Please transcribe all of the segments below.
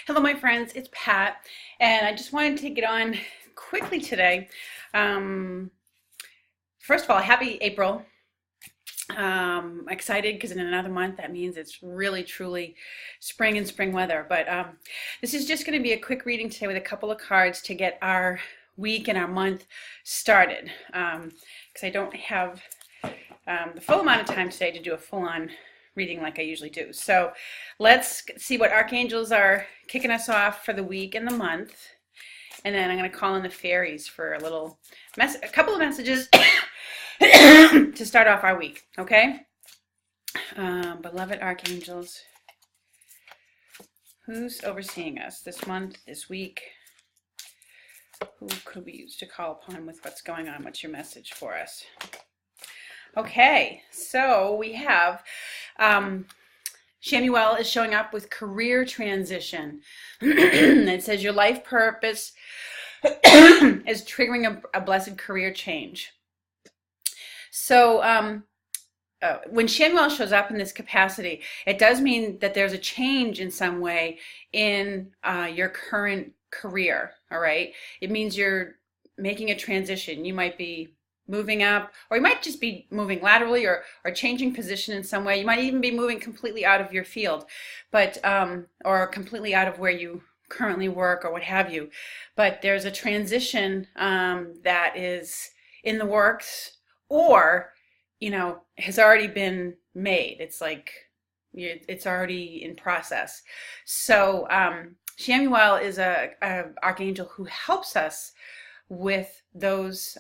Hello, my friends. It's Pat, and I just wanted to get on quickly today. Um, First of all, happy April. Excited because in another month that means it's really truly spring and spring weather. But this is just going to be a quick reading today with a couple of cards to get our week and our month started. Because I don't have the full amount of time today to do a full-on reading like I usually do. So let's see what archangels are kicking us off for the week and the month. And then I'm going to call in the fairies for a couple of messages to start off our week, okay? Beloved archangels, who's overseeing us this month, this week? Who could we use to call upon with what's going on? What's your message for us? Okay, so we have Shamuel is showing up with career transition. It says your life purpose is triggering a blessed career change. So when Shamuel shows up in this capacity, it does mean that there's a change in some way in your current career, all right? It means you're making a transition. You might be moving up, or you might just be moving laterally or changing position in some way. You might even be moving completely out of your field, but or completely out of where you currently work or what have you. But there's a transition that is in the works, or has already been made. It's like it's already in process. So Shamuel is a archangel who helps us with those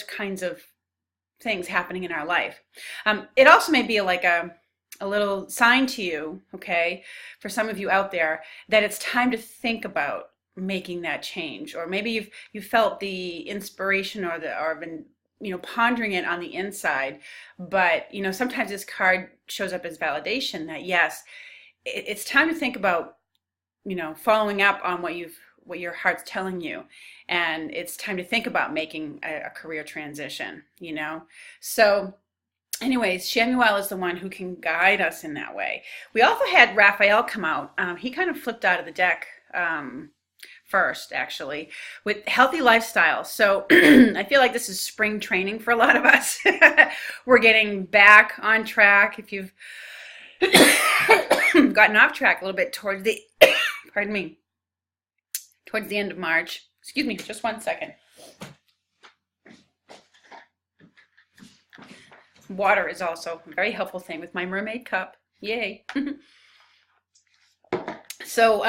kinds of things happening in our life. It also may be like a little sign to you, okay, for some of you out there, that it's time to think about making that change. Or maybe you've felt the inspiration or been pondering it on the inside, but sometimes this card shows up as validation that yes, it's time to think about following up on what your heart's telling you, and it's time to think about making a career transition. So anyways, Shamuel is the one who can guide us in that way. We also had Raphael come out. He kind of flipped out of the deck first, actually, with healthy lifestyle. So I feel like this is spring training for a lot of us. We're getting back on track. If you've gotten off track a little bit towards the pardon me, towards the end of March. Excuse me, just one second. Water is also a very helpful thing with my mermaid cup. Yay. So,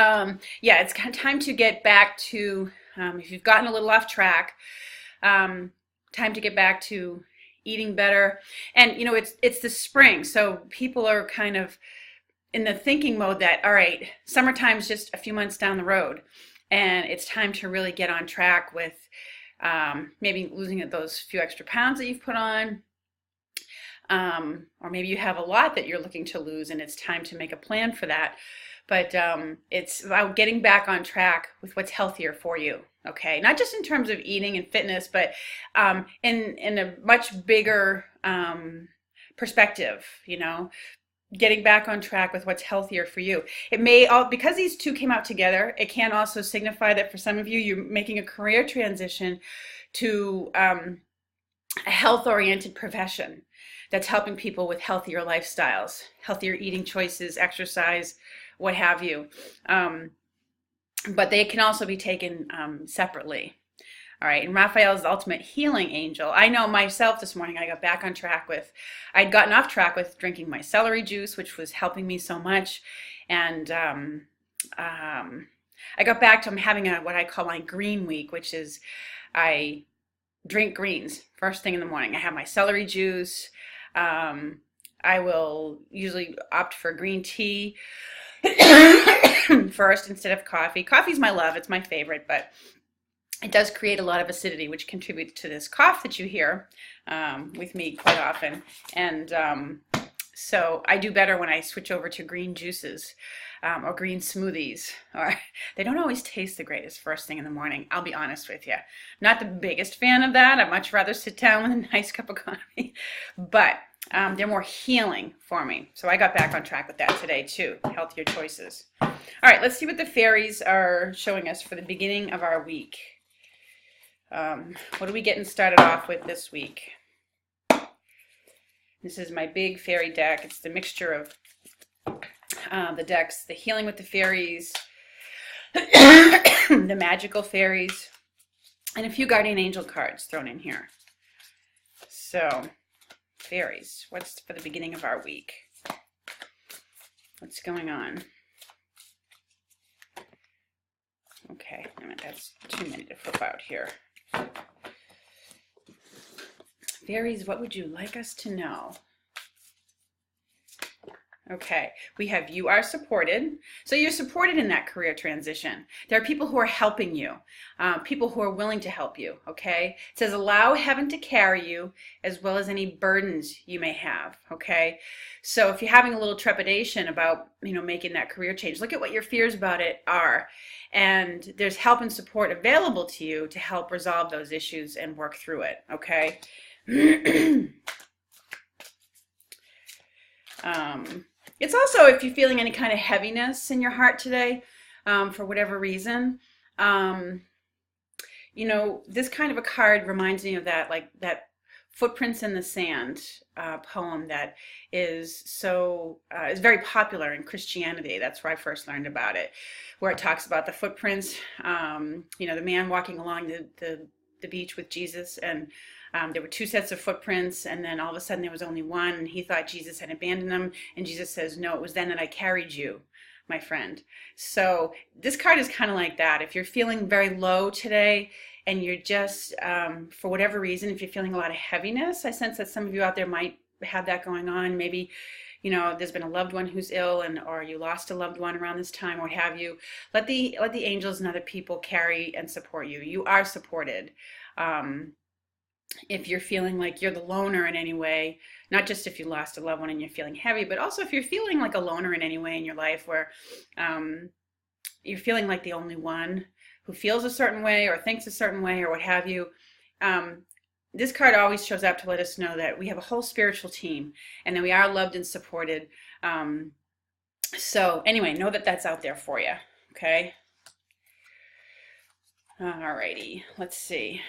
yeah, it's kind of time to get back to, if you've gotten a little off track, time to get back to eating better. And, it's the spring, so people are kind of in the thinking mode that, all right, summertime's just a few months down the road, and it's time to really get on track with maybe losing those few extra pounds that you've put on. Or maybe you have a lot that you're looking to lose, and it's time to make a plan for that. But it's about getting back on track with what's healthier for you, okay? Not just in terms of eating and fitness, but in a much bigger perspective, getting back on track with what's healthier for you. It may all, because these two came out together, it can also signify that for some of you, you're making a career transition to a health-oriented profession that's helping people with healthier lifestyles, healthier eating choices, exercise, what have you. But they can also be taken separately. All right, and Raphael is the ultimate healing angel. I know myself this morning, I got back on track I'd gotten off track with drinking my celery juice, which was helping me so much. And I got back to having what I call my green week, which is I drink greens first thing in the morning. I have my celery juice. I will usually opt for green tea first instead of coffee. Coffee's my love. It's my favorite, but it does create a lot of acidity, which contributes to this cough that you hear with me quite often. And so I do better when I switch over to green juices or green smoothies. Or they don't always taste the greatest first thing in the morning, I'll be honest with you. Not the biggest fan of that. I'd much rather sit down with a nice cup of coffee. But They're more healing for me. So I got back on track with that today too. Healthier choices. All right, let's see what the fairies are showing us for the beginning of our week. What are we getting started off with this week? This is my big fairy deck. It's the mixture of the decks, the healing with the fairies, the magical fairies, and a few guardian angel cards thrown in here. So, fairies, what's for the beginning of our week? What's going on? Okay, I mean, that's too many to flip out here. Fairies, what would you like us to know? Okay, we have you are supported. So you're supported in that career transition. There are people who are helping you, people who are willing to help you, okay? It says allow heaven to carry you as well as any burdens you may have, okay? So if you're having a little trepidation about, making that career change, look at what your fears about it are. And there's help and support available to you to help resolve those issues and work through it, okay? It's also if you're feeling any kind of heaviness in your heart today, for whatever reason, this kind of a card reminds me of that, like that Footprints in the Sand poem that is is very popular in Christianity. That's where I first learned about it, where it talks about the footprints, the man walking along the beach with Jesus, and there were two sets of footprints, and then all of a sudden there was only one, and he thought Jesus had abandoned him, and Jesus says, no, it was then that I carried you, my friend. So this card is kind of like that. If you're feeling very low today, and you're just, for whatever reason, if you're feeling a lot of heaviness, I sense that some of you out there might have that going on. Maybe, there's been a loved one who's ill, or you lost a loved one around this time, or what have you. Let the angels and other people carry and support you. You are supported. If you're feeling like you're the loner in any way, not just if you lost a loved one and you're feeling heavy, but also if you're feeling like a loner in any way in your life where you're feeling like the only one who feels a certain way or thinks a certain way or what have you, this card always shows up to let us know that we have a whole spiritual team and that we are loved and supported. So anyway, know that that's out there for you, okay? Alrighty, let's see.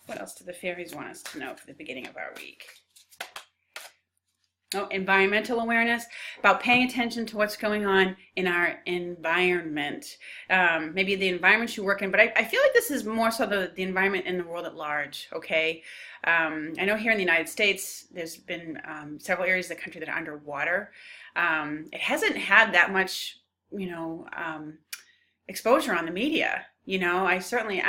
What else do the fairies want us to know for the beginning of our week? Oh, environmental awareness, about paying attention to what's going on in our environment. Maybe the environment you work in, but I feel like this is more so the environment in the world at large, okay? I know here in the United States, there's been several areas of the country that are underwater. It hasn't had that much, exposure on the media. I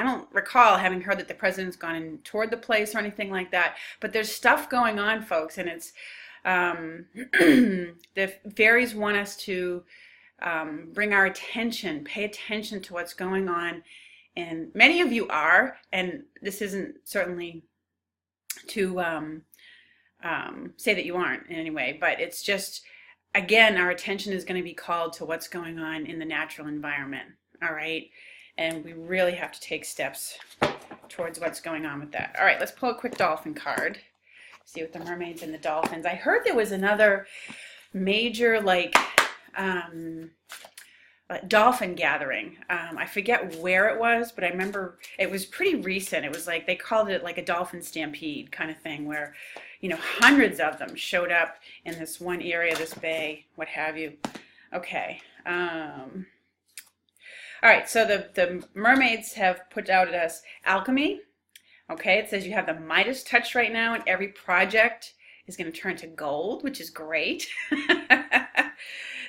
don't recall having heard that the president's gone and toured the place or anything like that, but there's stuff going on, folks, and it's, the fairies want us to bring our attention, pay attention to what's going on, and many of you are, and this isn't certainly to say that you aren't in any way, but it's just, again, our attention is going to be called to what's going on in the natural environment, all right? And we really have to take steps towards what's going on with that. All right, let's pull a quick dolphin card. See what the mermaids and the dolphins. I heard there was another major, dolphin gathering. I forget where it was, but I remember it was pretty recent. It was like, they called it like a dolphin stampede kind of thing where, hundreds of them showed up in this one area, this bay, what have you. Okay. All right, so the mermaids have put out at us alchemy. Okay, it says you have the Midas touch right now, and every project is going to turn to gold, which is great.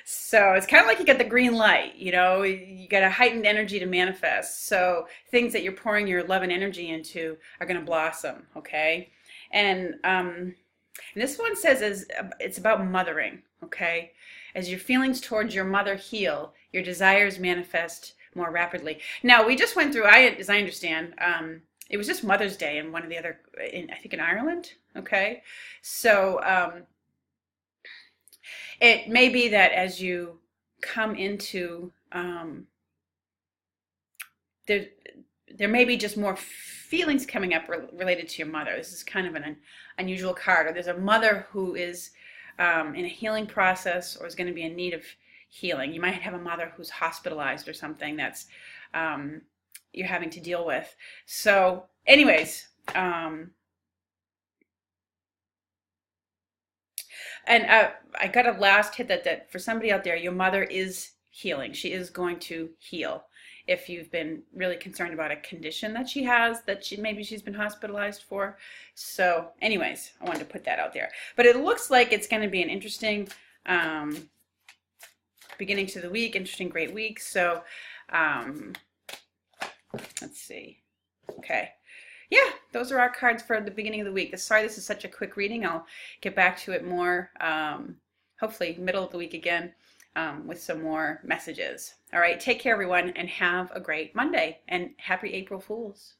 So it's kind of like you get the green light, you got a heightened energy to manifest. So things that you're pouring your love and energy into are going to blossom, okay? And this one says it's about mothering, okay? As your feelings towards your mother heal, your desires manifest more rapidly. Now, we just went through, as I understand, it was just Mother's Day in one of the other, I think in Ireland, okay? So it may be that as you come into, there may be just more feelings coming up related to your mother. This is kind of an unusual card. Or there's a mother who is in a healing process or is going to be in need of healing. You might have a mother who's hospitalized or something that's you're having to deal with. So anyways, and I got a last hit that for somebody out there, your mother is healing. She is going to heal. If you've been really concerned about a condition that she has, that maybe she's been hospitalized for. So anyways, I wanted to put that out there. But it looks like it's going to be an interesting beginning to the week, interesting, great week. So let's see. Okay. Yeah, those are our cards for the beginning of the week. Sorry this is such a quick reading. I'll get back to it more, hopefully middle of the week again, with some more messages. All right, take care everyone and have a great Monday and happy April Fools.